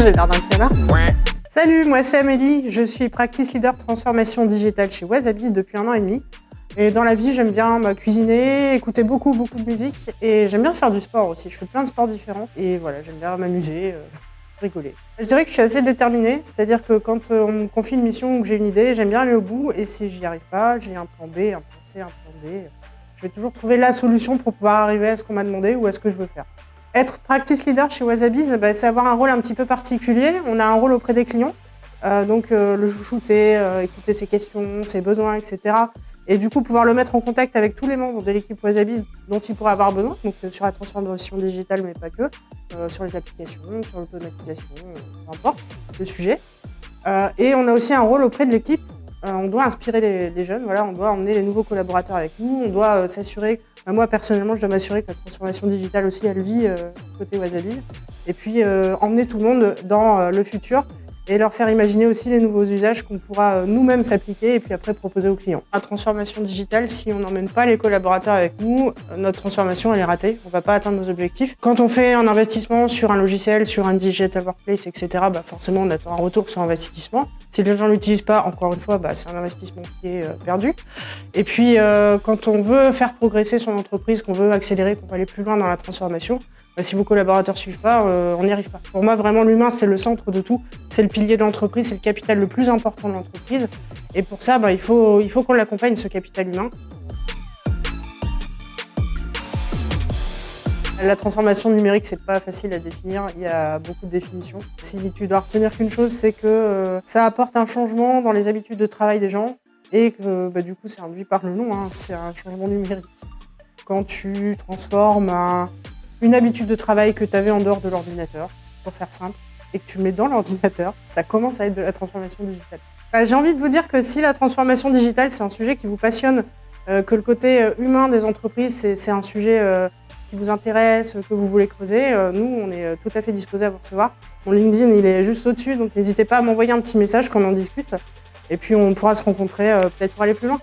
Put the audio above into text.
j'ai l'air d'un canard. Salut, moi c'est Amélie, je suis Practice Leader Transformation Digitale chez Wasabiz depuis 1 an et demi. Et dans la vie, j'aime bien cuisiner, écouter beaucoup de musique et j'aime bien faire du sport aussi. Je fais plein de sports différents et voilà, j'aime bien m'amuser, rigoler. Je dirais que je suis assez déterminée, c'est-à-dire que quand on me confie une mission ou que j'ai une idée, j'aime bien aller au bout et si j'y arrive pas, j'ai un plan B, un plan C, un plan D. Je vais toujours trouver la solution pour pouvoir arriver à ce qu'on m'a demandé ou à ce que je veux faire. Être Practice Leader chez Wasabiz, c'est avoir un rôle un petit peu particulier. On a un rôle auprès des clients, donc le chouchouter, écouter ses questions, ses besoins, etc. Et du coup, pouvoir le mettre en contact avec tous les membres de l'équipe Wasabiz dont il pourrait avoir besoin, donc sur la transformation digitale, mais pas que, sur les applications, sur l'automatisation, peu importe le sujet. Et on a aussi un rôle auprès de l'équipe. On doit inspirer les jeunes, voilà, on doit emmener les nouveaux collaborateurs avec nous, on doit s'assurer, moi personnellement, je dois m'assurer que la transformation digitale aussi, elle vit côté Wasabiz. Et puis emmener tout le monde dans le futur et leur faire imaginer aussi les nouveaux usages qu'on pourra nous-mêmes s'appliquer et puis après proposer aux clients. La transformation digitale, si on n'emmène pas les collaborateurs avec nous, notre transformation elle est ratée, on ne va pas atteindre nos objectifs. Quand on fait un investissement sur un logiciel, sur un digital workplace, etc., forcément on attend un retour sur investissement. Si les gens ne l'utilisent pas, encore une fois, c'est un investissement qui est perdu. Et puis quand on veut faire progresser son entreprise, qu'on veut accélérer, qu'on veut aller plus loin dans la transformation, si vos collaborateurs ne suivent pas, on n'y arrive pas. Pour moi, vraiment, l'humain, c'est le centre de tout. C'est le pilier de l'entreprise, c'est le capital le plus important de l'entreprise. Et pour ça, il faut qu'on l'accompagne, ce capital humain. La transformation numérique, c'est pas facile à définir. Il y a beaucoup de définitions. Si tu dois retenir qu'une chose, c'est que ça apporte un changement dans les habitudes de travail des gens et que du coup, c'est induit par le nom, c'est un changement numérique. Quand tu transformes une habitude de travail que tu avais en dehors de l'ordinateur, pour faire simple, et que tu le mets dans l'ordinateur, ça commence à être de la transformation digitale. J'ai envie de vous dire que si la transformation digitale, c'est un sujet qui vous passionne, que le côté humain des entreprises, c'est un sujet qui vous intéresse, que vous voulez creuser, nous, on est tout à fait disposés à vous recevoir. Mon LinkedIn, il est juste au-dessus, donc n'hésitez pas à m'envoyer un petit message qu'on en discute. Et puis, on pourra se rencontrer peut-être pour aller plus loin.